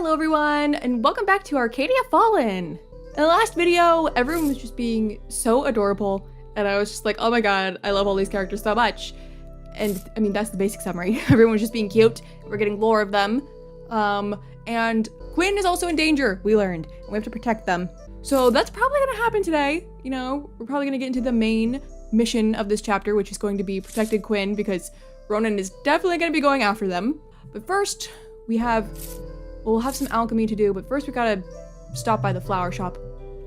Hello everyone, and welcome back to Arcadia Fallen. In the last video, everyone was just being so adorable, and I was just like, oh my god, I love all these characters so much. And I mean, that's the basic summary. Everyone was just being cute, we're getting lore of them. And Quinn is also in danger, we learned, and we have to protect them. So that's probably gonna happen today. You know, we're probably gonna get into the main mission of this chapter, which is going to be protecting Quinn, because Ronan is definitely gonna be going after them. But first, we'll have some alchemy to do, but first we gotta stop by the flower shop.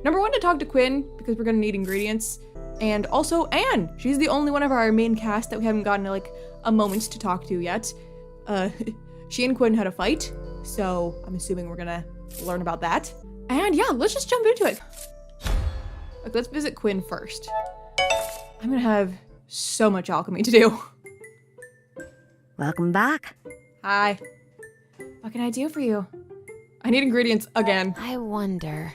Number one, to talk to Quinn, because we're gonna need ingredients. And also Anne, she's the only one of our main cast that we haven't gotten like a moment to talk to yet. She and Quinn had a fight, so I'm assuming we're gonna learn about that. And yeah, let's just jump into it. Like, let's visit Quinn first. I'm gonna have so much alchemy to do. Welcome back. Hi. What can I do for you? I need ingredients again. I wonder.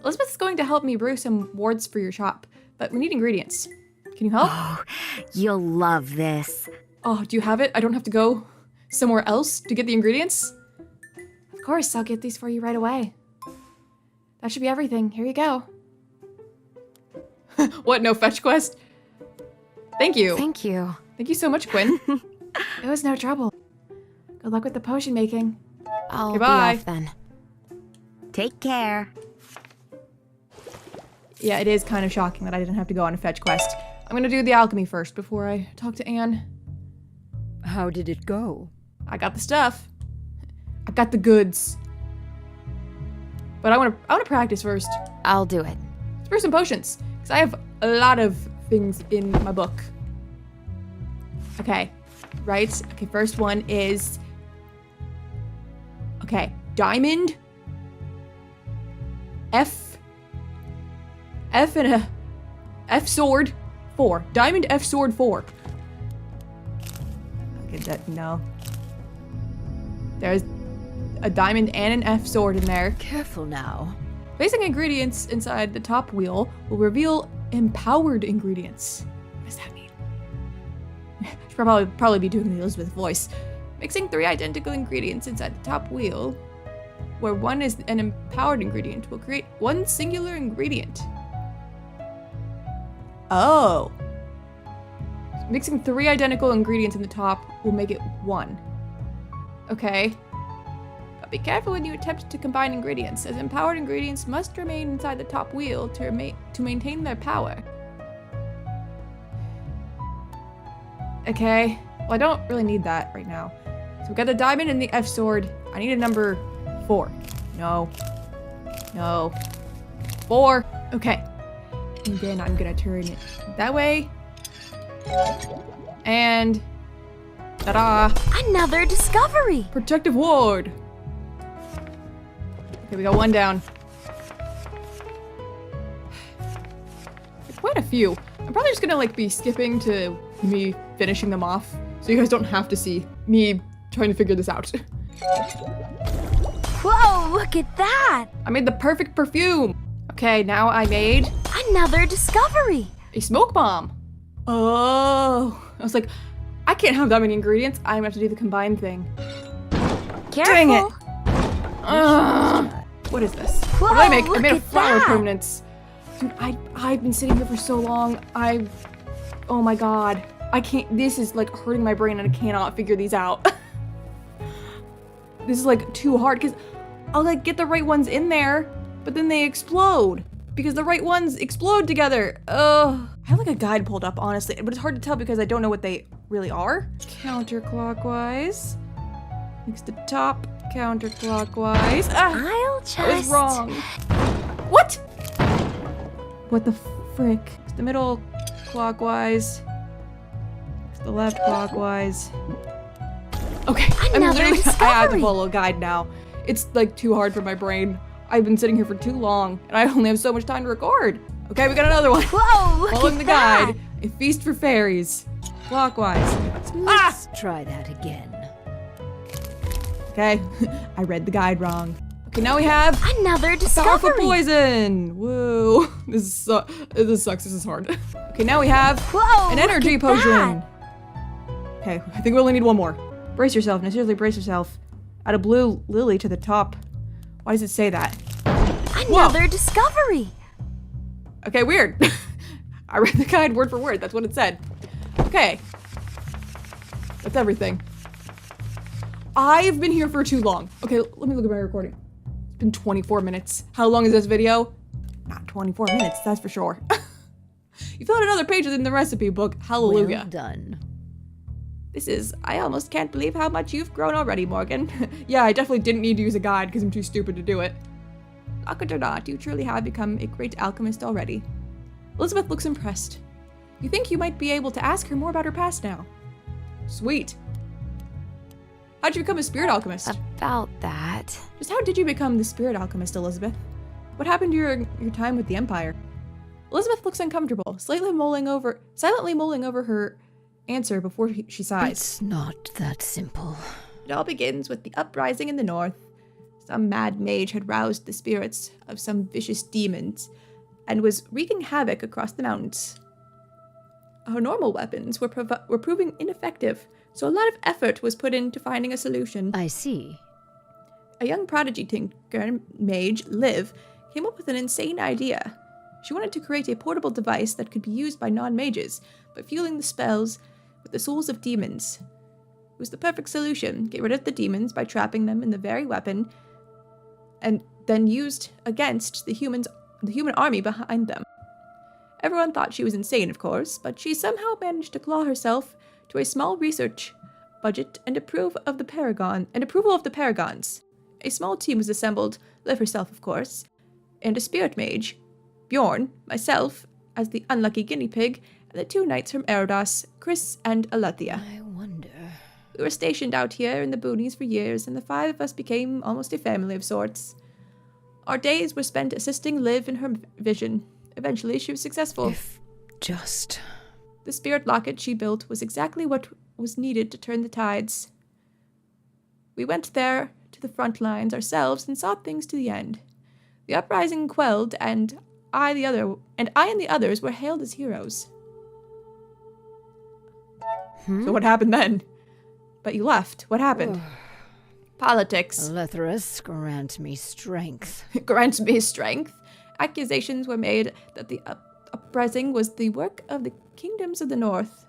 Elizabeth's going to help me brew some wards for your shop, but we need ingredients. Can you help? Oh, you'll love this. Oh, do you have it? I don't have to go somewhere else to get the ingredients? Of course, I'll get these for you right away. That should be everything. Here you go. What, no fetch quest? Thank you. Thank you. Thank you so much, Quinn. It was no trouble. Good luck with the potion making. I'll Goodbye. be off then. Take care. Yeah, it is kind of shocking that I didn't have to go on a fetch quest. I'm gonna do the alchemy first before I talk to Anne. How did it go? I got the stuff. I got the goods. But I wanna practice first. I'll do it. Let's brew some potions, because I have a lot of things in my book. Okay, right? Okay, first one is... Okay, diamond. F and a... F sword 4. Diamond F sword 4. Okay, that, no. There's a diamond and an F sword in there. Careful now. Placing ingredients inside the top wheel will reveal empowered ingredients. What does that mean? Should probably be doing the Elizabeth voice. Mixing 3 identical ingredients inside the top wheel, where one is an empowered ingredient, will create one singular ingredient. Oh. Mixing 3 identical ingredients in the top will make it 1. Okay. But be careful when you attempt to combine ingredients, as empowered ingredients must remain inside the top wheel to maintain their power. Okay. Well, I don't really need that right now. So we got the diamond and the F sword. I need a number 4. No. No. 4. Okay. And then I'm gonna turn it that way. And ta-da! Another discovery. Protective ward. Okay, we got 1 down. There's quite a few. I'm probably just gonna like be skipping to me finishing them off, so you guys don't have to see me trying to figure this out. Whoa, look at that. I made the perfect perfume. Okay, now I made Another discovery. a smoke bomb. Oh, I was like, I can't have that many ingredients. I'm gonna have to do the combined thing. Careful. Dang it. What is this? Whoa, What did I make? I look made a at flower that. permanence. Dude, I've been sitting here for so long. Oh my god. I can't, this is like hurting my brain and I cannot figure these out. This is like too hard, because I'll like get the right ones in there, but then they explode. Because the right ones explode together. Ugh. I have like a guide pulled up, honestly, but it's hard to tell because I don't know what they really are. Counterclockwise. Next to top, counterclockwise. Ah, I'll I was just... wrong. What? What the frick? Next to middle, clockwise. Next to left, clockwise. Okay, Another I have to discovery. follow a guide now. It's like too hard for my brain. I've been sitting here for too long, and I only have so much time to record. Okay, we got another one. Whoa, look Following at the that. guide, a feast for fairies. Clockwise. Let's try that again. Okay, I read the guide wrong. Okay, now we have Another powerful discovery. poison. Woo. This sucks. This is hard. Okay, now we have Whoa, an look energy at potion. that. Okay, I think we only need 1 more. Brace yourself. Now seriously, brace yourself. Add a blue lily to the top Why does it say that? Another discovery! Okay, weird. I read the guide word for word. That's what it said. Okay. That's everything. I've been here for too long. Okay, let me look at my recording. It's been 24 minutes. How long is this video? Not 24 minutes, that's for sure. You filled another page in the recipe book. Hallelujah. Well done. I almost can't believe how much you've grown already, Morgan. Yeah, I definitely didn't need to use a guide because I'm too stupid to do it. Like it or not, you truly have become a great alchemist already. Elizabeth looks impressed. You think you might be able to ask her more about her past now? Sweet. How'd you become a spirit alchemist? About that. Just how did you become the spirit alchemist, Elizabeth? What happened during your time with the Empire? Elizabeth looks uncomfortable, silently mulling over her answer before she sighs. It's not that simple. It all begins with the uprising in the north. Some mad mage had roused the spirits of some vicious demons and was wreaking havoc across the mountains. Our normal weapons were proving ineffective, so a lot of effort was put into finding a solution. I see. A young prodigy tinker mage, Liv, came up with an insane idea. She wanted to create a portable device that could be used by non-mages, but fueling the spells with the souls of demons. It was the perfect solution. Get rid of the demons by trapping them in the very weapon, and then used against the human army behind them. Everyone thought she was insane, of course, but she somehow managed to claw herself to a small research budget and approval of the Paragons. A small team was assembled, Liv herself, of course, and a spirit mage, Bjorn, myself, as the unlucky guinea pig, and the 2 knights from Erodos, Chris and Alethea. I wonder. We were stationed out here in the boonies for years, and the 5 of us became almost a family of sorts. Our days were spent assisting Liv in her vision. Eventually, she was successful. If just... The spirit locket she built was exactly what was needed to turn the tides. We went there to the front lines ourselves and saw things to the end. The uprising quelled, and I and the others were hailed as heroes. So what happened then? But you left. What happened? Politics. Lethrus, grant me strength. Grant me strength. Accusations were made that the uprising was the work of the kingdoms of the north.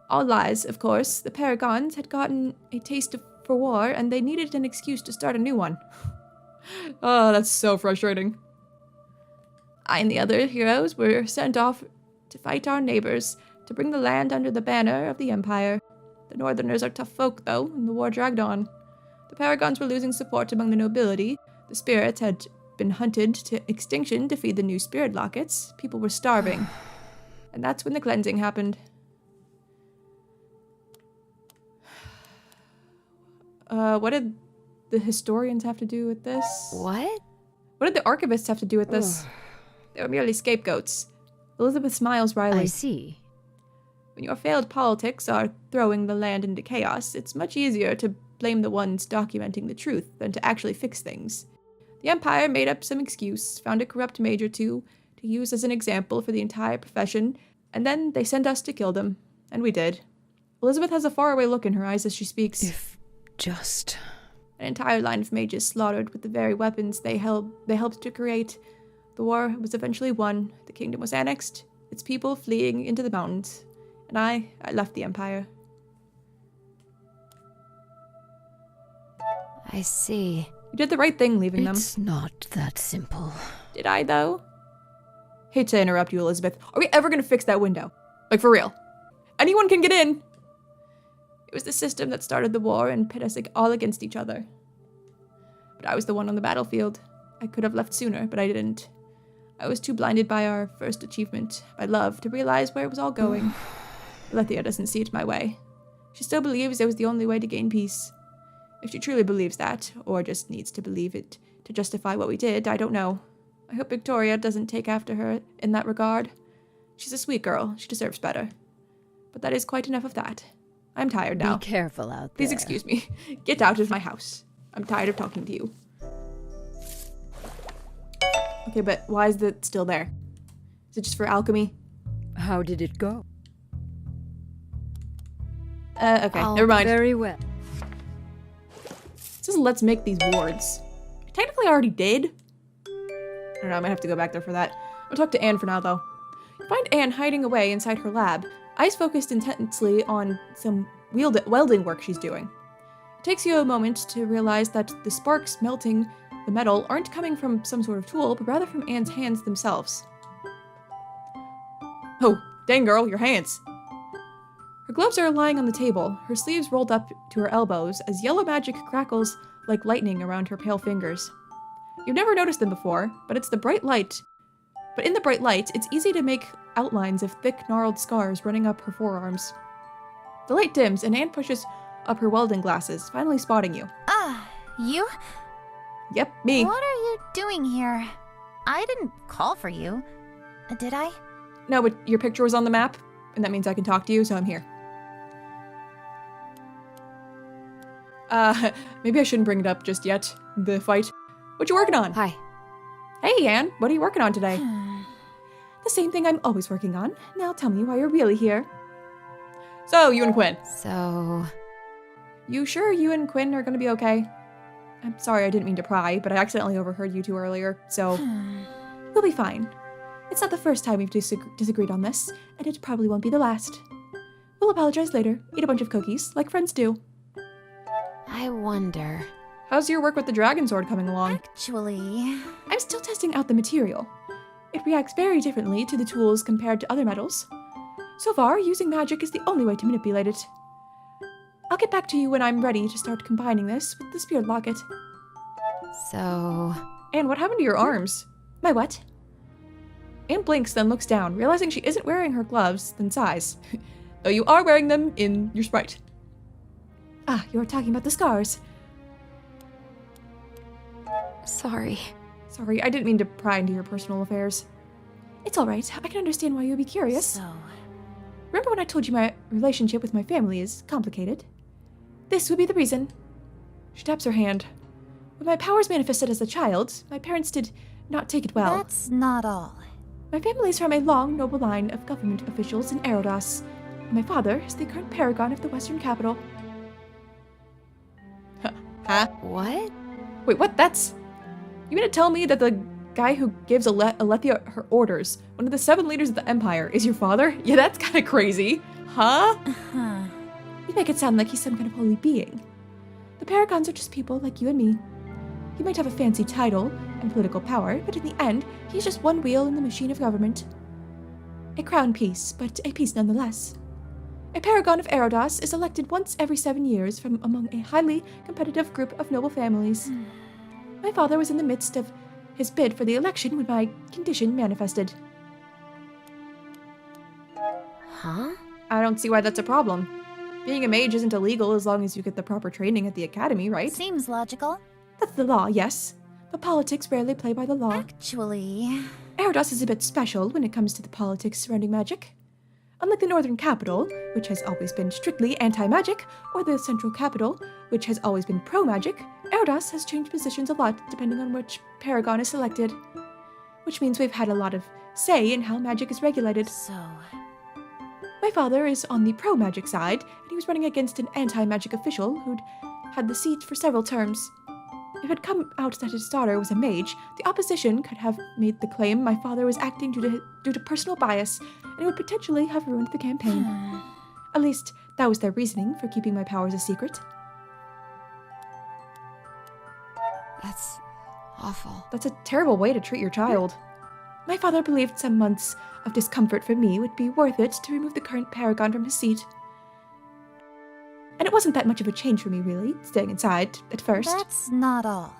All lies, of course. The Paragons had gotten a taste for war, and they needed an excuse to start a new one. Oh, that's so frustrating. I and the other heroes were sent off to fight our neighbors, to bring the land under the banner of the Empire. The Northerners are tough folk, though, and the war dragged on. The Paragons were losing support among the nobility. The spirits had been hunted to extinction to feed the new spirit lockets. People were starving. And that's when the cleansing happened. What did the historians have to do with this? What? What did the archivists have to do with this? They were merely scapegoats. Elizabeth smiles wryly. I see. When your failed politics are throwing the land into chaos, it's much easier to blame the ones documenting the truth than to actually fix things. The Empire made up some excuse, found a corrupt mage or two to use as an example for the entire profession, and then they sent us to kill them. And we did. Elizabeth has a faraway look in her eyes as she speaks. If just... An entire line of mages slaughtered with the very weapons they helped to create. The war was eventually won, the kingdom was annexed, its people fleeing into the mountains. And I left the Empire. I see. You did the right thing leaving them. It's not that simple. Did I, though? Hate to interrupt you, Elizabeth. Are we ever gonna fix that window? Like, for real. Anyone can get in! It was the system that started the war and pit us all against each other. But I was the one on the battlefield. I could have left sooner, but I didn't. I was too blinded by our first achievement, by love, to realize where it was all going. Alethea doesn't see it my way. She still believes it was the only way to gain peace. If she truly believes that, or just needs to believe it to justify what we did, I don't know. I hope Victoria doesn't take after her in that regard. She's a sweet girl. She deserves better. But that is quite enough of that. I'm tired now. Be careful out there. Please excuse me. Get out of my house. I'm tired of talking to you. Okay, but why is it still there? Is it just for alchemy? How did it go? Okay, never mind. Very well. It says let's make these wards. technically I already did. I don't know, I might have to go back there for that. I'll talk to Anne for now, though. You find Anne hiding away inside her lab, eyes focused intensely on some welding work she's doing. It takes you a moment to realize that the sparks melting the metal aren't coming from some sort of tool, but rather from Anne's hands themselves. Oh, dang girl, your hands! Her gloves are lying on the table, her sleeves rolled up to her elbows as yellow magic crackles like lightning around her pale fingers. You've never noticed them before, but in the bright light, it's easy to make outlines of thick, gnarled scars running up her forearms. The light dims, and Anne pushes up her welding glasses, finally spotting you. You? Yep, me. What are you doing here? I didn't call for you. Did I? No, but your picture was on the map, and that means I can talk to you, so I'm here. Maybe I shouldn't bring it up just yet. The fight. What you working on? Hi. Hey, Anne. What are you working on today? The same thing I'm always working on. Now tell me why you're really here. So, you and Quinn. So... You sure you and Quinn are gonna be okay? I'm sorry I didn't mean to pry, but I accidentally overheard you two earlier, so... We'll be fine. It's not the first time we've disagreed on this, and it probably won't be the last. We'll apologize later, eat a bunch of cookies, like friends do. I wonder... How's your work with the dragon sword coming along? Actually... I'm still testing out the material. It reacts very differently to the tools compared to other metals. So far, using magic is the only way to manipulate it. I'll get back to you when I'm ready to start combining this with the spirit locket. So... Anne, what happened to your arms? My what? Anne blinks, then looks down, realizing she isn't wearing her gloves, then sighs. Though you are wearing them in your sprite. Ah, you are talking about the scars. Sorry. Sorry, I didn't mean to pry into your personal affairs. It's alright, I can understand why you'd be curious. So... Remember when I told you my relationship with my family is complicated? This would be the reason. She taps her hand. When my powers manifested as a child, my parents did not take it well. That's not all. My family is from a long, noble line of government officials in Erodos. My father is the current paragon of the Western capital. Huh? What? Wait, what? That's... You mean to tell me that the guy who gives Alethea her orders, one of the 7 leaders of the Empire, is your father? Yeah, that's kind of crazy. Huh? You make it sound like he's some kind of holy being. The paragons are just people like you and me. He might have a fancy title and political power, but in the end, he's just one wheel in the machine of government. A crown piece, but a piece nonetheless. A paragon of Erodos is elected once every 7 years from among a highly competitive group of noble families. My father was in the midst of his bid for the election when my condition manifested. Huh? I don't see why that's a problem. Being a mage isn't illegal as long as you get the proper training at the academy, right? Seems logical. That's the law, yes. But politics rarely play by the law. Actually... Erodos is a bit special when it comes to the politics surrounding magic. Unlike the Northern Capital, which has always been strictly anti-magic, or the Central Capital, which has always been pro-magic, Erodos has changed positions a lot depending on which paragon is selected. Which means we've had a lot of say in how magic is regulated. So... My father is on the pro-magic side, and he was running against an anti-magic official who'd had the seat for several terms. If it had come out that his daughter was a mage, the opposition could have made the claim my father was acting due to personal bias, and it would potentially have ruined the campaign. At least, that was their reasoning for keeping my powers a secret. That's... awful. That's a terrible way to treat your child. My father believed some months of discomfort for me would be worth it to remove the current paragon from his seat. And it wasn't that much of a change for me, really, staying inside at first. That's not all.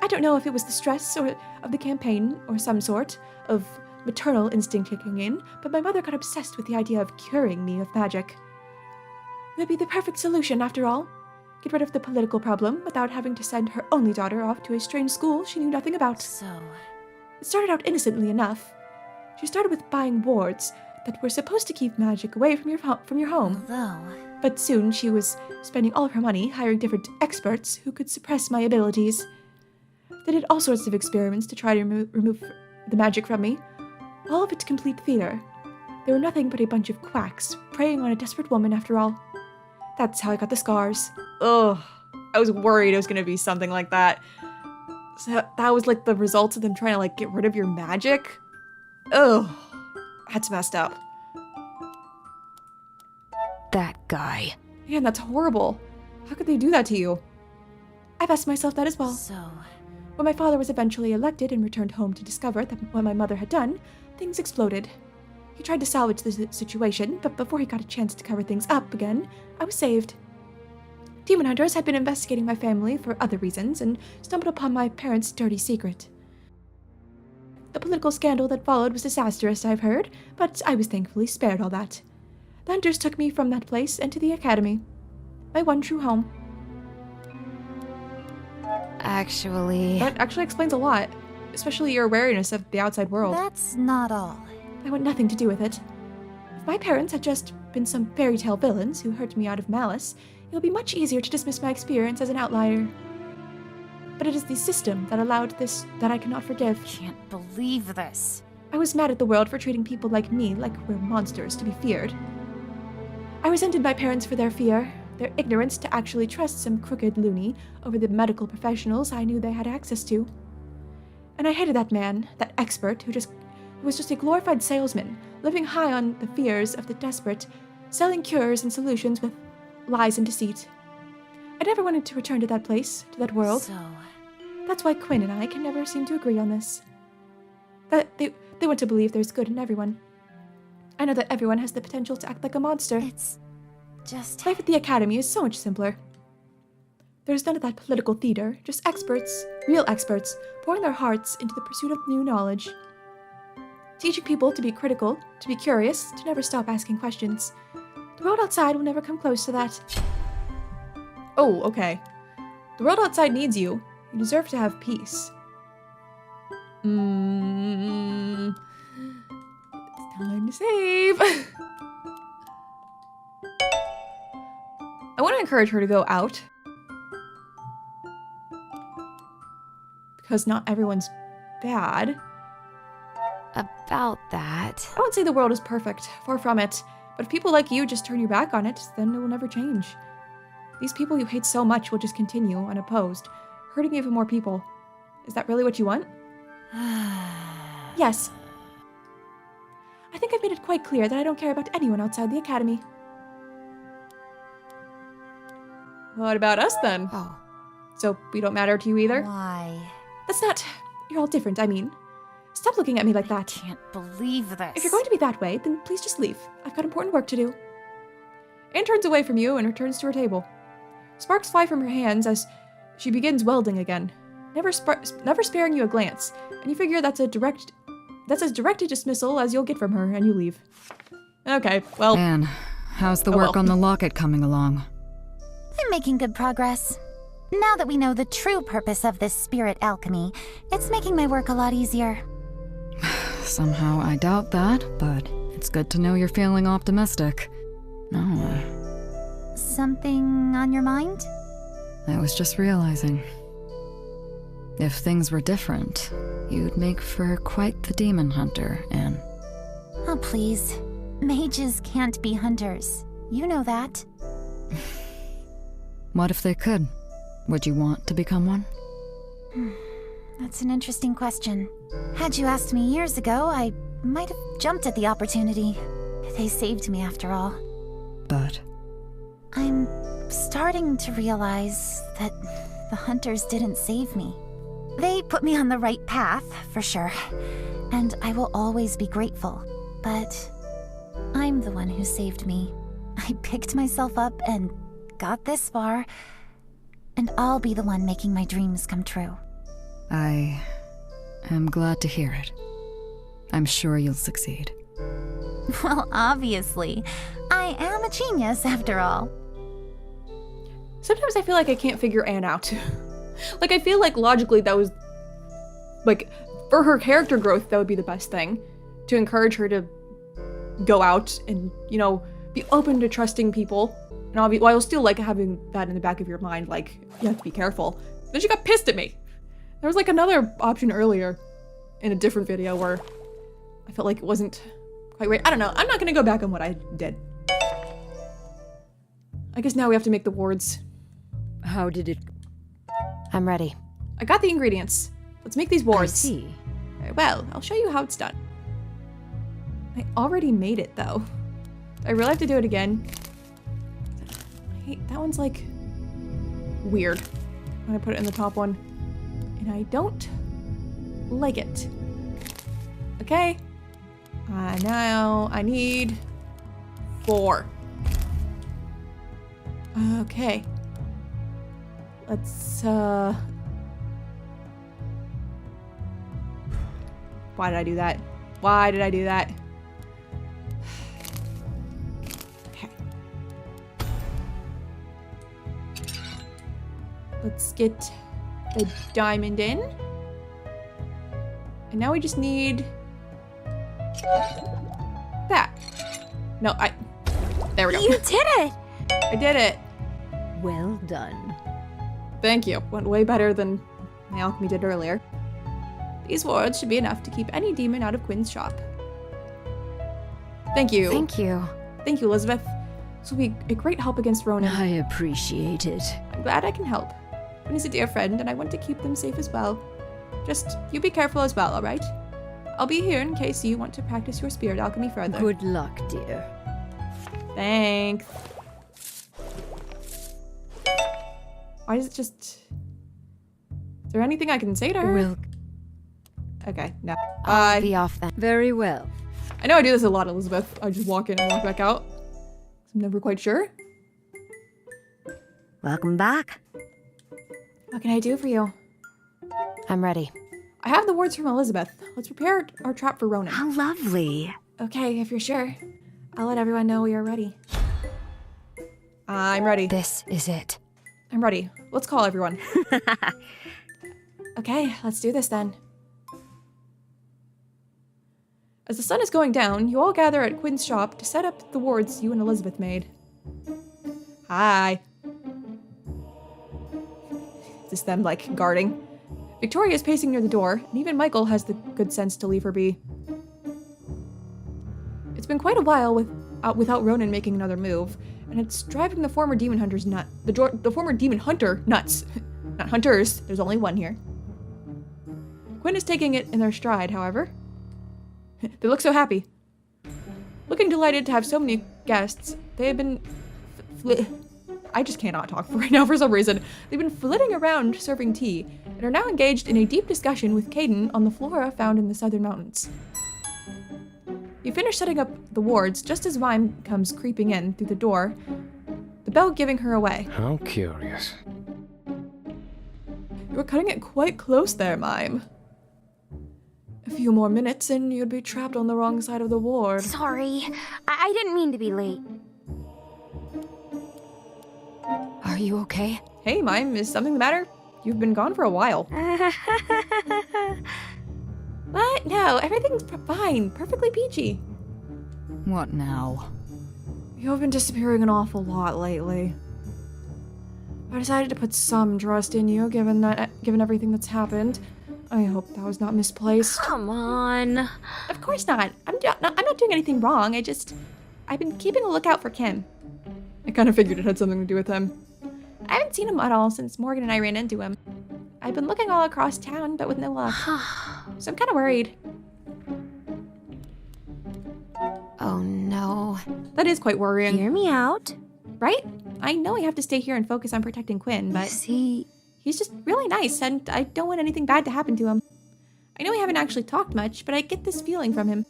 I don't know if it was the stress of the campaign or some sort of maternal instinct kicking in, but my mother got obsessed with the idea of curing me of magic. It would be the perfect solution, after all. Get rid of the political problem without having to send her only daughter off to a strange school she knew nothing about. So... It started out innocently enough. She started with buying wards that were supposed to keep magic away from your home. Although... But soon she was spending all of her money hiring different experts who could suppress my abilities. They did all sorts of experiments to try to remove the magic from me. All of it complete theater. They were nothing but a bunch of quacks, preying on a desperate woman after all. That's how I got the scars. Ugh, I was worried it was going to be something like that. So that was like the result of them trying to like get rid of your magic? Ugh. That's messed up. That guy. Man, that's horrible. How could they do that to you? I've asked myself that as well. So, When my father was eventually elected and returned home to discover that what my mother had done, things exploded. He tried to salvage the situation, but before he got a chance to cover things up again, I was saved. Demon hunters had been investigating my family for other reasons and stumbled upon my parents' dirty secret. The political scandal that followed was disastrous, I've heard, but I was thankfully spared all that. The hunters took me from that place and to the Academy, my one true home. actually, That actually explains a lot, especially your awareness of the outside world. that's not all. I want nothing to do with it. If my parents had just been some fairy tale villains who hurt me out of malice, it would be much easier to dismiss my experience as an outlier. But it is the system that allowed this that I cannot forgive. Can't believe this. I was mad at the world for treating people like me like we're monsters to be feared. I resented my parents for their fear, their ignorance to actually trust some crooked loony over the medical professionals I knew they had access to. And I hated that man, that expert, who was just a glorified salesman, living high on the fears of the desperate, selling cures and solutions with lies and deceit. I never wanted to return to that place, to that world. So, That's why Quinn and I can never seem to agree on this. That they want to believe there's good in everyone. I know that everyone has the potential to act like a monster. it's just... Life at the Academy is so much simpler. There's none of that political theater, just experts, real experts, pouring their hearts into the pursuit of new knowledge. Teaching people to be critical, to be curious, to never stop asking questions. The world outside will never come close to that. Oh, okay. The world outside needs you. You deserve to have peace. It's time to save. I want to encourage her to go out. Because not everyone's bad. About that... I won't say the world is perfect, far from it. But if people like you just turn your back on it, then it will never change. These people you hate so much will just continue, unopposed, hurting even more people. Is that really what you want? Yes. I think I've made it quite clear that I don't care about anyone outside the Academy. What about us, then? Oh, So we don't matter to you either? why? That's not... You're all different, I mean. Stop looking at me like that. Can't believe this. If you're going to be that way, then please just leave. I've got important work to do. Anne turns away from you and returns to her table. Sparks fly from her hands as she begins welding again, never sparing you a glance, and you figure that's as direct a dismissal as you'll get from her, and you leave. Okay, well... Anne, how's the Oh, work well. on the locket coming along? I'm making good progress. Now that we know the true purpose of this spirit alchemy, it's making my work a lot easier. Somehow I doubt that, but it's good to know you're feeling optimistic. No, Something on your mind? I was just realizing. If things were different, you'd make for quite the demon hunter, Anne. Oh, please. Mages can't be hunters. You know that. What if they could? Would you want to become one? That's an interesting question. Had you asked me years ago, I might have jumped at the opportunity. They saved me after all. But I'm starting to realize that the hunters didn't save me. They put me on the right path, for sure, and I will always be grateful. But I'm the one who saved me. I picked myself up and got this far, and I'll be the one making my dreams come true. I am glad to hear it. I'm sure you'll succeed. Well, obviously. I am a genius, after all. Sometimes I feel like I can't figure Anne out. Like, I feel like logically that was... Like, for her character growth, that would be the best thing. To encourage her to go out and, you know, be open to trusting people. And while still, like, having that in the back of your mind, like, you have to be careful. Then she got pissed at me. There was, like, another option earlier in a different video where I felt like it wasn't quite right. I don't know. I'm not gonna go back on what I did. I guess now we have to make the wards. How did it... I'm ready. I got the ingredients. Let's make these I wards. see. Very well, I'll show you how it's done. I already made it, though. I really have to do it again. Hey, that one's, like, weird. I'm gonna put it in the top one. And I don't like it. Okay. Now I need 4. Okay. Let's, Why did I do that? Why did I do that? Okay. Let's get the diamond in. And now we just need that. No, there we go. You did it! I did it. Well done. Thank you. Went way better than my alchemy did earlier. These wards should be enough to keep any demon out of Quinn's shop. Thank you. Thank you. Thank you, Elizabeth. This will be a great help against Ronan. I appreciate it. I'm glad I can help. Quinn is a dear friend, and I want to keep them safe as well. Just, you be careful as well, alright? I'll be here in case you want to practice your spirit alchemy further. Good luck, dear. Thanks. Why is it just... Is there anything I can say to her? We'll Okay, no. I'll Bye. be off then. very well. I know I do this a lot, Elizabeth. I just walk in and walk back out. I'm never quite sure. Welcome back. What can I do for you? I'm ready. I have the words from Elizabeth. Let's prepare our trap for Ronan. How lovely. Okay, if you're sure. I'll let everyone know we are ready. I'm ready. This is it. I'm ready. Let's call everyone. Okay, let's do this then. As the sun is going down, you all gather at Quinn's shop to set up the wards you and Elizabeth made. Hi. Is this them, like, guarding? Victoria is pacing near the door, and even Michael has the good sense to leave her be. It's been quite a while without Ronan making another move, and it's driving the former demon hunters nuts. The former demon hunter nuts. Not hunters, there's only one here. Quinn is taking it in their stride, however. They look so happy. Looking delighted to have so many guests, they have been... I just cannot talk right now for some reason. They've been flitting around serving tea, and are now engaged in a deep discussion with Caden on the flora found in the southern mountains. You finish setting up the wards just as Vime comes creeping in through the door, the bell giving her away. How curious. You were cutting it quite close there, Mime. A few more minutes and you'd be trapped on the wrong side of the ward. Sorry. I didn't mean to be late. Are you okay? Hey, Mime, is something the matter? You've been gone for a while. What? No, everything's fine. Perfectly peachy. What now? You've been disappearing an awful lot lately. I decided to put some trust in you, given everything that's happened. I hope that was not misplaced. Come on. Of course not. I'm not doing anything wrong. I've been keeping a lookout for Kim. I kind of figured it had something to do with him. I haven't seen him at all since Morgan and I ran into him. I've been looking all across town, but with no luck. So I'm kind of worried. Oh no. That is quite worrying. Hear me out. Right? I know I have to stay here and focus on protecting Quinn, but See, he's just really nice, and I don't want anything bad to happen to him. I know we haven't actually talked much, but I get this feeling from him.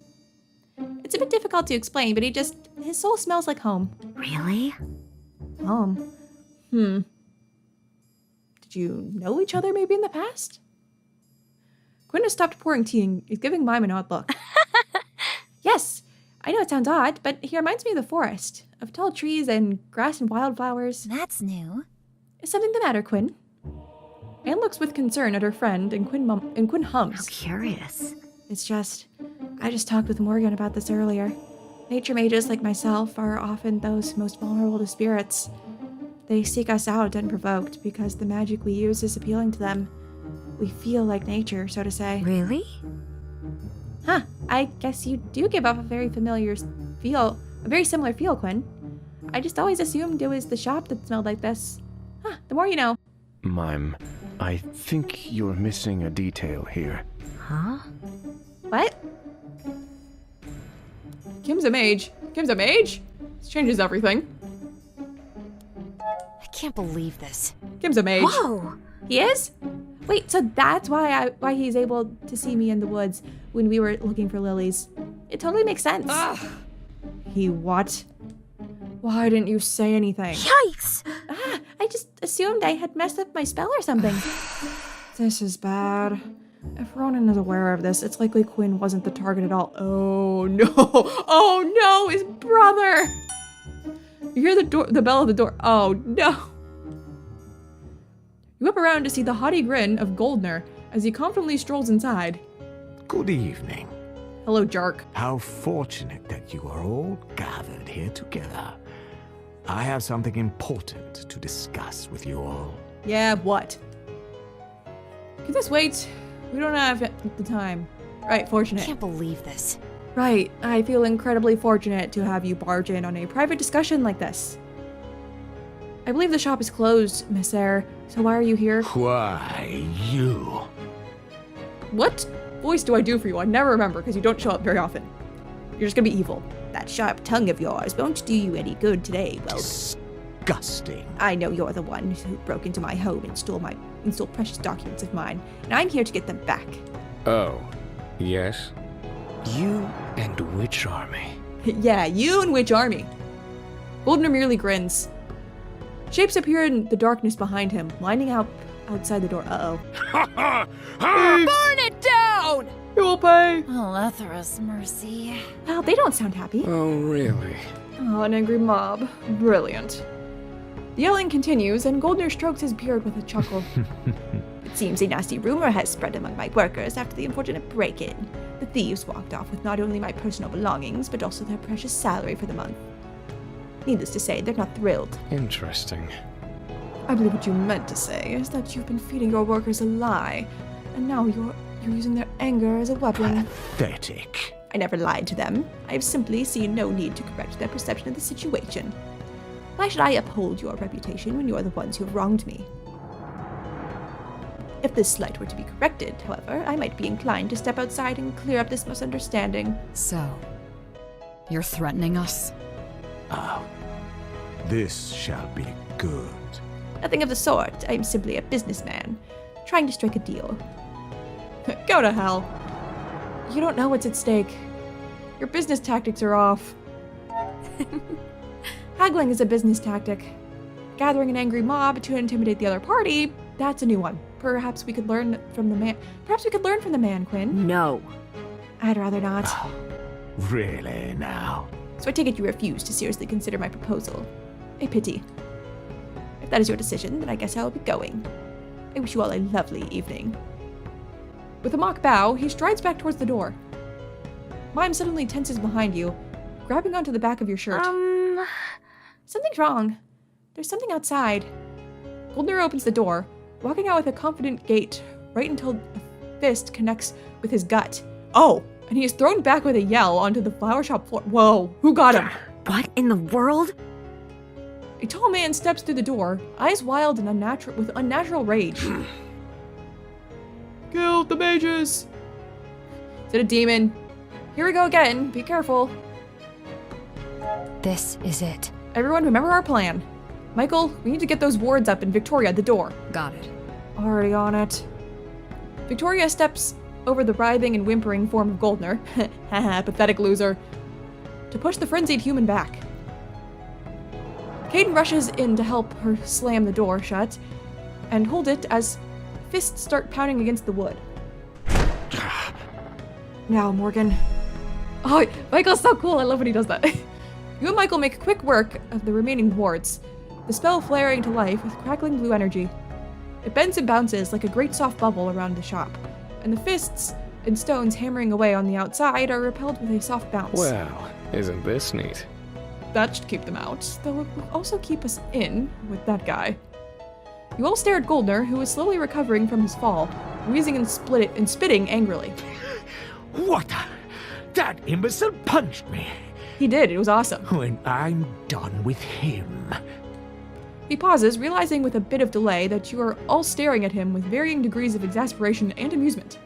It's a bit difficult to explain, but his soul smells like home. really? Home? Did you know each other maybe in the past? Quinn has stopped pouring tea and is giving Mime an odd look. Yes, I know it sounds odd, but he reminds me of the forest, of tall trees and grass and wildflowers. That's new. Is something the matter, Quinn? Anne looks with concern at her friend, and Quinn How hums. curious. I just talked with Morgan about this earlier. Nature mages like myself are often those most vulnerable to spirits. They seek us out unprovoked because the magic we use is appealing to them. We feel like nature, so to say. Really? Huh, I guess you do give off a very similar feel, Quinn. I just always assumed it was the shop that smelled like this. Huh, the more you know. Mime, I think you're missing a detail here. Huh? What? Kim's a mage. Kim's a mage? This changes everything. I can't believe this. Kim's a mage. Whoa! He is? Wait, so that's why he's able to see me in the woods when we were looking for lilies. It totally makes sense. He what? Why didn't you say anything? Yikes! I just assumed I had messed up my spell or something. This is bad. If Ronan is aware of this, it's likely Quinn wasn't the target at all. Oh no! Oh no! His brother! You hear the bell of the door. Oh no! You whip around to see the haughty grin of Goldner as he confidently strolls inside. Good evening. Hello, Jark. How fortunate that you are all gathered here together. I have something important to discuss with you all. Yeah, what? Can this wait? We don't have the time. Right, I fortunate. can't believe this. Right, I feel incredibly fortunate to have you barge in on a private discussion like this. I believe the shop is closed, Miss Eyre, so why are you here? Why, you? What voice do I do for you? I never remember because you don't show up very often. You're just gonna be evil. That sharp tongue of yours won't do you any good today, well. Disgusting. I know you're the one who broke into my home and stole precious documents of mine, and I'm here to get them back. Oh, yes? You and which army? Yeah, you and which army? Goldner merely grins. Shapes appear in the darkness behind him, lining up outside the door. Uh-oh. Burn it down! You will pay! Alethra's mercy. Well, they don't sound happy. Oh, really? Oh, an angry mob. Brilliant. The yelling continues, and Goldner strokes his beard with a chuckle. It seems a nasty rumor has spread among my workers after the unfortunate break-in. The thieves walked off with not only my personal belongings, but also their precious salary for the month. Needless to say, they're not thrilled. Interesting. I believe what you meant to say is that you've been feeding your workers a lie, and now you're using their anger as a weapon. Pathetic. I never lied to them. I have simply seen no need to correct their perception of the situation. Why should I uphold your reputation when you are the ones who have wronged me? If this slight were to be corrected, however, I might be inclined to step outside and clear up this misunderstanding. So, you're threatening us? This shall be good. Nothing of the sort. I am simply a businessman, trying to strike a deal. Go to hell. You don't know what's at stake. Your business tactics are off. Haggling is a business tactic. Gathering an angry mob to intimidate the other party, that's a new one. Perhaps we could learn from the man, Quinn. No. I'd rather not. Really now? So I take it you refuse to seriously consider my proposal. A pity. If that is your decision, then I guess I'll be going. I wish you all a lovely evening. With a mock bow, he strides back towards the door. Mime suddenly tenses behind you, grabbing onto the back of your shirt. Something's wrong. There's something outside. Goldner opens the door, walking out with a confident gait, right until a fist connects with his gut. Oh! And he is thrown back with a yell onto the flower shop floor. Whoa, who got him? What in the world? A tall man steps through the door, eyes wild and with unnatural rage. Kill the mages! Is it a demon? Here we go again. Be careful. This is it. Everyone remember our plan. Michael, we need to get those wards up and Victoria at the door. Got it. Already on it. Victoria steps over the writhing and whimpering form of Goldner. Haha, pathetic loser. To push the frenzied human back. Caden rushes in to help her slam the door shut and hold it as fists start pounding against the wood. Now, Morgan. Oh, Michael's so cool. I love when he does that. You and Michael make quick work of the remaining wards, the spell flaring to life with crackling blue energy. It bends and bounces like a great soft bubble around the shop, and the fists and stones hammering away on the outside are repelled with a soft bounce. Well, isn't this neat? That should keep them out, though it will also keep us in with that guy. You all stare at Goldner, who is slowly recovering from his fall, wheezing and spitting angrily. What? That imbecile punched me. He did, it was awesome. When I'm done with him. He pauses, realizing with a bit of delay that you are all staring at him with varying degrees of exasperation and amusement.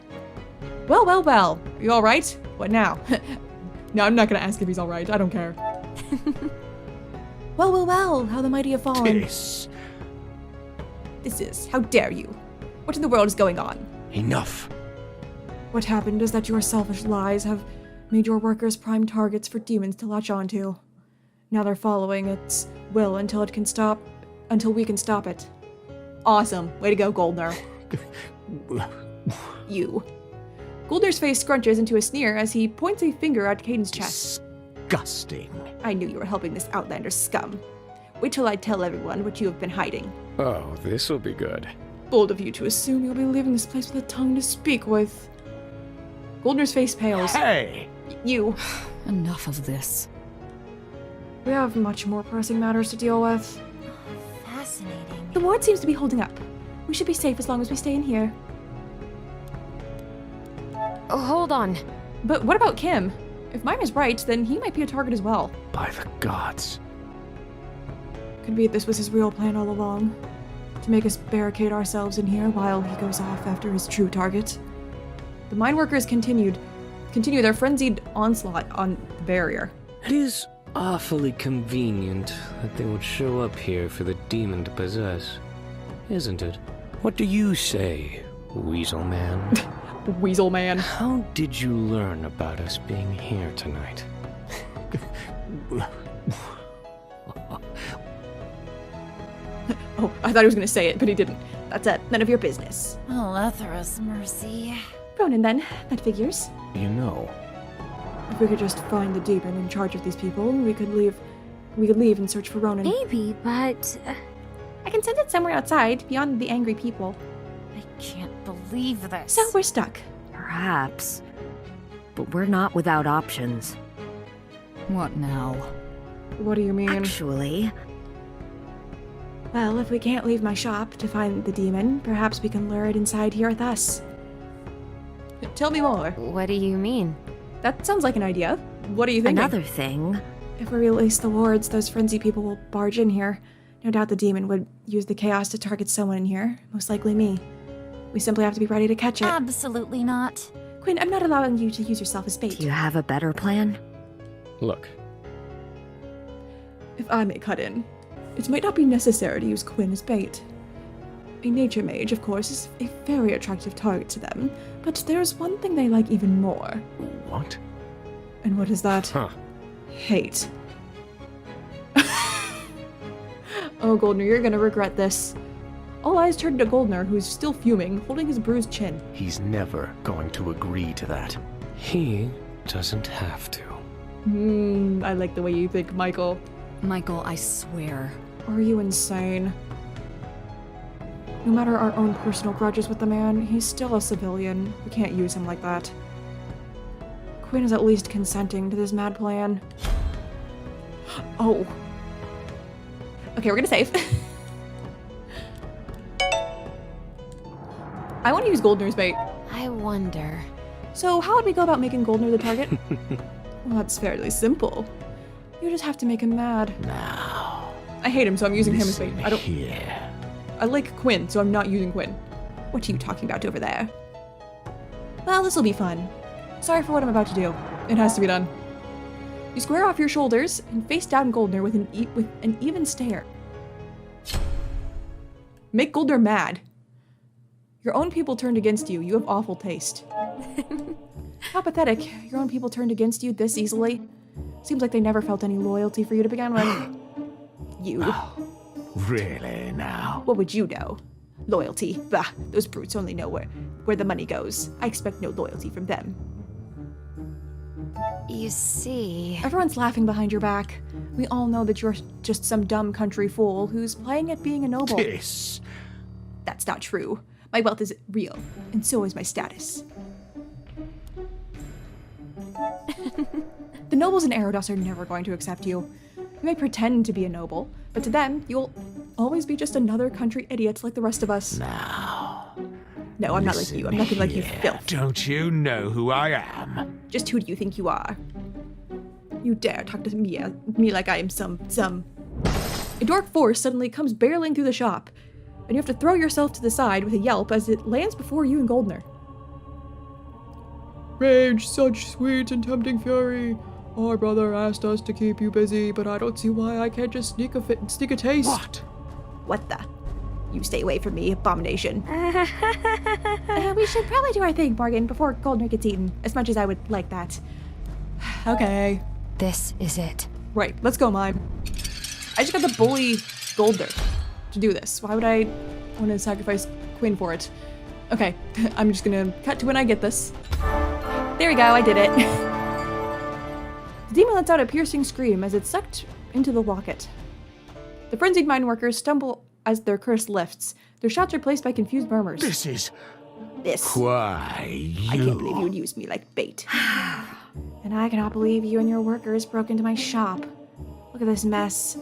Well, well, well. Are you alright? What now? No, I'm not gonna ask if he's alright. I don't care. Well, well, well. How the mighty have fallen. This. This is. How dare you? What in the world is going on? Enough. What happened is that your selfish lies have made your workers prime targets for demons to latch onto. Now they're following its will until it can stop, until we can stop it. Awesome. Way to go, Goldner. You. Goldner's face scrunches into a sneer as he points a finger at Caden's chest. Disgusting. I knew you were helping this outlander scum. Wait till I tell everyone what you have been hiding. Oh, this'll be good. Bold of you to assume you'll be leaving this place with a tongue to speak with. Goldner's face pales. Hey! You. Enough of this. We have much more pressing matters to deal with. Fascinating. The ward seems to be holding up. We should be safe as long as we stay in here. Oh, hold on. But what about Kim? If mine is right, then he might be a target as well. By the gods. Could be this was his real plan all along. To make us barricade ourselves in here while he goes off after his true target. The mine workers continue their frenzied onslaught on the barrier. It is awfully convenient that they would show up here for the demon to possess, isn't it? What do you say, Weasel Man? Weasel Man. How did you learn about us being here tonight? Oh, I thought he was gonna say it, but he didn't. That's it. None of your business. Alethra's mercy. Ronan, then. That figures. You know, If we could just find the demon in charge of these people, we could leave and search for Ronan. Maybe, but I can send it somewhere outside, beyond the angry people. I can't believe this. So we're stuck. perhaps. But we're not without options. What now? What do you mean? Actually, Well, if we can't leave my shop to find the demon, perhaps we can lure it inside here with us. Tell me more. What do you mean? That sounds like an idea. What are you thinking? another thing. If we release the wards, those frenzied people will barge in here. No doubt the demon would use the chaos to target someone in here, most likely me. We simply have to be ready to catch it. Absolutely not. Quinn, I'm not allowing you to use yourself as bait. Do you have a better plan? Look, If I may cut in, it might not be necessary to use Quinn as bait. A nature mage, of course, is a very attractive target to them, but there's one thing they like even more. what? And what is that? huh? Hate. Oh, Goldner, you're gonna regret this. All eyes turn to Goldner, who's still fuming, holding his bruised chin. He's never going to agree to that. He doesn't have to. I like the way you think, Michael. Michael, I swear. Are you insane? No matter our own personal grudges with the man, he's still a civilian. We can't use him like that. Quinn is at least consenting to this mad plan. Oh. Okay, we're gonna save. I want to use Goldner's bait. I wonder. So how would we go about making Goldner the target? Well, that's fairly simple. You just have to make him mad. Now, I hate him, so I'm using him as bait. listen I don't. here. I like Quinn, so I'm not using Quinn. What are you talking about over there? Well, this'll be fun. Sorry for what I'm about to do. It has to be done. You square off your shoulders and face down Goldner with an even stare. Make Goldner mad. Your own people turned against you. You have awful taste. How pathetic. Your own people turned against you this easily. Seems like they never felt any loyalty for you to begin with. You. Really now? What would you know? Loyalty. Bah, those brutes only know where the money goes. I expect no loyalty from them. You see... Everyone's laughing behind your back. We all know that you're just some dumb country fool who's playing at being a noble. This. That's not true. My wealth is real, and so is my status. The nobles in Erodos are never going to accept you. You may pretend to be a noble, but to them, you'll always be just another country idiot like the rest of us. Now. No, I'm not like you. I'm nothing like you, here. filth. Don't you know who I am? Just who do you think you are? You dare talk to me like I am some... A dark force suddenly comes barreling through the shop, and you have to throw yourself to the side with a yelp as it lands before you and Goldner. Rage, such sweet and tempting fury. Our brother asked us to keep you busy, but I don't see why I can't just sneak a taste. What? What the? You stay away from me, abomination. We should probably do our thing, Morgan, before Goldner gets eaten, as much as I would like that. Okay. This is it. Right, let's go, Mime. I just got to bully Goldner to do this. Why would I want to sacrifice Quinn for it? Okay, I'm just gonna cut to when I get this. There we go, I did it. The demon lets out a piercing scream as it's sucked into the locket. The frenzied mine workers stumble as their curse lifts. Their shots are replaced by confused murmurs. This is... This. Why, you... I can't believe you would use me like bait. And I cannot believe you and your workers broke into my shop. Look at this mess.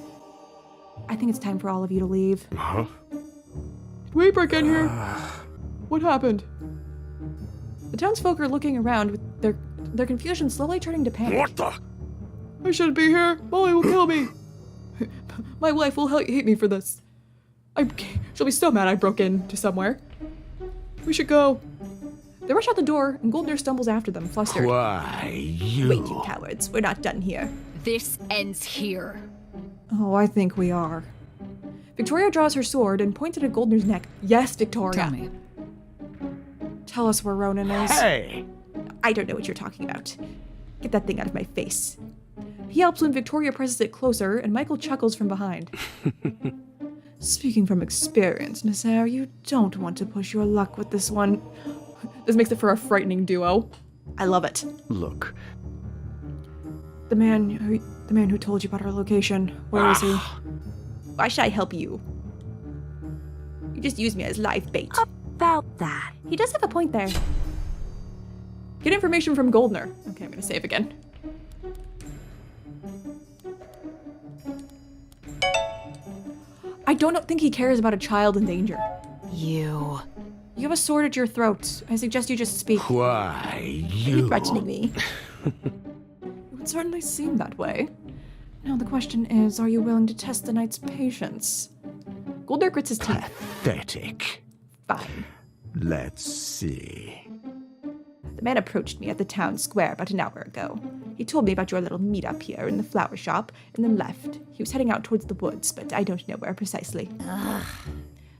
I think it's time for all of you to leave. Huh? Did we break in here? What happened? The townsfolk are looking around with their confusion slowly turning to panic. What the? I shouldn't be here. Molly will kill me. My wife will hate me for this. She'll be so mad I broke into somewhere. We should go. They rush out the door, and Goldner stumbles after them, flustered. Why, you... Wait, you cowards. We're not done here. This ends here. Oh, I think we are. Victoria draws her sword and points it at Goldner's neck. Yes, Victoria. Tell me. Tell us where Ronan is. Hey! I don't know what you're talking about. Get that thing out of my face. He helps when Victoria presses it closer, and Michael chuckles from behind. Speaking from experience, Miss Eyre, you don't want to push your luck with this one. This makes it for a frightening duo. I love it. Look, The man who told you about our location. Where is he? Why should I help you? You just use me as live bait. About that. He does have a point there. Get information from Goldner. Okay, I'm gonna save again. I don't think he cares about a child in danger. You. You have a sword at your throat. I suggest you just speak. Why, Are you... you threatening me? It would certainly seem that way. Now the question is, are you willing to test the knight's patience? Goldner grits his teeth. Pathetic. Fine. Let's see. The man approached me at the town square about an hour ago. He told me about your little meet-up here in the flower shop, and then left. He was heading out towards the woods, but I don't know where precisely.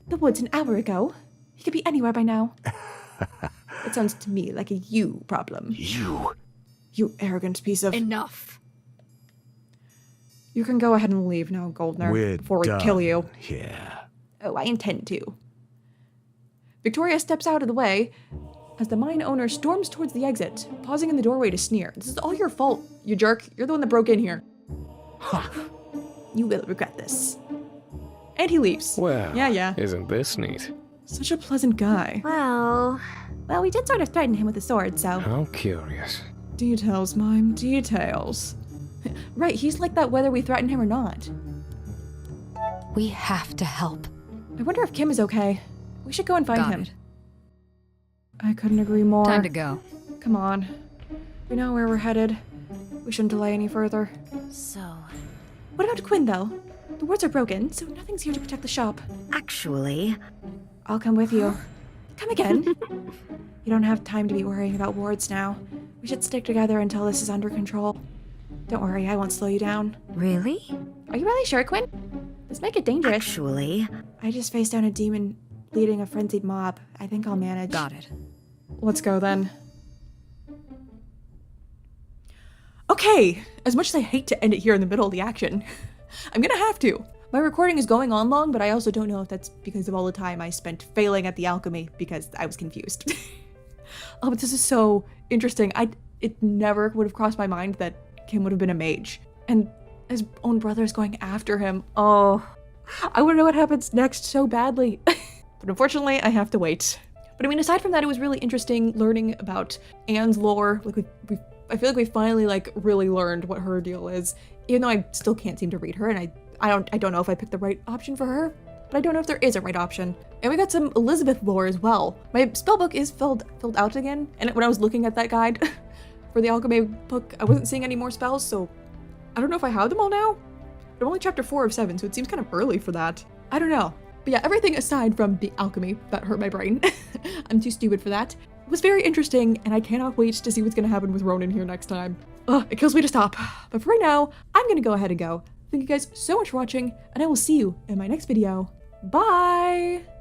The woods an hour ago? He could be anywhere by now. It sounds to me like a you problem. You... You arrogant piece of... Enough. You can go ahead and leave now, Goldner, We're before we done kill you. here. Oh, I intend to. Victoria steps out of the way as the mine owner storms towards the exit, pausing in the doorway to sneer. This is all your fault, you jerk. You're the one that broke in here. You will regret this. And he leaves. Well, Yeah. isn't this neat? Such a pleasant guy. Well, Well, we did sort of threaten him with a sword, so... How curious. Details, Mime, details. Right, he's like that whether we threaten him or not. We have to help. I wonder if Kim is okay. We should go and find Got him. it. I couldn't agree more. Time to go. Come on. We know where we're headed. We shouldn't delay any further. So, What about Quinn, though? The wards are broken, so nothing's here to protect the shop. actually, I'll come with you. Come again? You don't have time to be worrying about wards now. We should stick together until this is under control. Don't worry, I won't slow you down. really? Are you really sure, Quinn? This might get dangerous. Actually, I just faced down a demon leading a frenzied mob. I think I'll manage. Got it. Let's go then. Okay, as much as I hate to end it here in the middle of the action, I'm gonna have to. My recording is going on long, but I also don't know if that's because of all the time I spent failing at the alchemy because I was confused. Oh, but this is so interesting. It never would have crossed my mind that Kim would have been a mage. And his own brother is going after him. Oh, I want to know what happens next so badly. But unfortunately, I have to wait. But I mean, aside from that, it was really interesting learning about Anne's lore. Like I feel like we finally really learned what her deal is, even though I still can't seem to read her, and I don't know if I picked the right option for her, but I don't know if there is a right option. And we got some Elizabeth lore as well. My spellbook is filled out again, and when I was looking at that guide for the alchemy book, I wasn't seeing any more spells, so I don't know if I have them all now. I'm only chapter 4 of 7, so it seems kind of early for that. I don't know. But yeah, everything aside from the alchemy that hurt my brain, I'm too stupid for that, was very interesting, and I cannot wait to see what's gonna happen with Ronan here next time. Ugh, it kills me to stop. But for right now, I'm gonna go ahead and go. Thank you guys so much for watching, and I will see you in my next video. Bye!